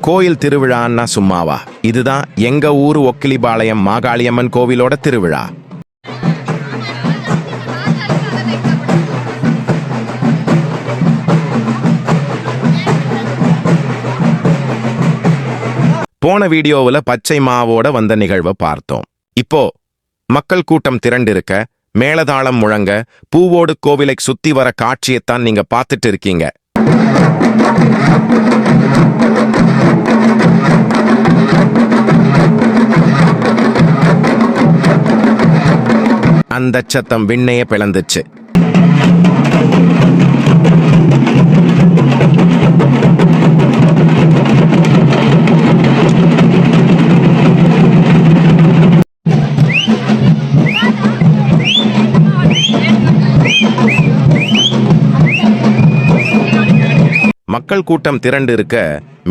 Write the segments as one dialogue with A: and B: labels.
A: கோயில் திருவிழான்னா சும்மாவா? இதுதான் எங்க ஊரு ஒக்கிலிபாளையம் மாகாளியம்மன் கோவிலோட திருவிழா. போன வீடியோவுல பச்சை மாவோட வந்த நிகழ்வை பார்த்தோம். இப்போ மக்கள் கூட்டம் திரண்டிருக்க, மேளதாளம் முழங்க, பூவோடு கோவிலை சுத்தி வர காட்சியைத்தான் நீங்க பார்த்துட்டு இருக்கீங்க. அந்த சத்தம் விண்ணையே பிளந்துச்சு. மக்கள் கூட்டம் திரண்டு இருக்க,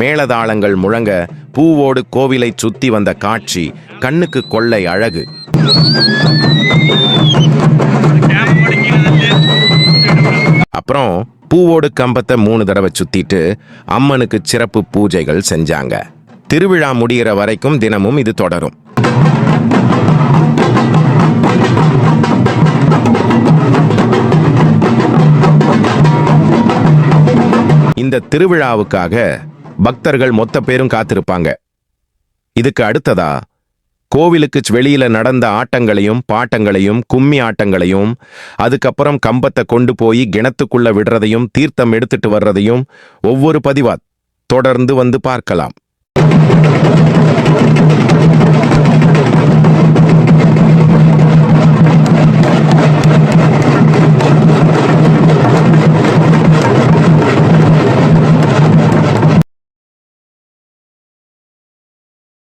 A: மேளதாளங்கள் முழங்க, பூவோடு கோவிலை சுத்தி வந்த காட்சி கண்ணுக்கு கொள்ளை அழகு. அப்புறம் பூவோடு கம்பத்தை 3 தடவை சுத்திட்டு அம்மனுக்கு சிறப்பு பூஜைகள் செஞ்சாங்க. திருவிழா முடிகிற வரைக்கும் தினமும் இது தொடரும். இந்த திருவிழாவுக்காக பக்தர்கள் மொத்த பேரும் காத்திருப்பாங்க. இதுக்கு அடுத்ததா கோவிலுக்கு வெளியில நடந்த ஆட்டங்களையும் பாட்டங்களையும் கும்மி ஆட்டங்களையும், அதுக்கப்புறம் கம்பத்தை கொண்டு போய் கிணத்துக்குள்ள விடுறதையும் தீர்த்தம் எடுத்துட்டு வர்றதையும் ஒவ்வொரு பதிவா தொடர்ந்து வந்து பார்க்கலாம்.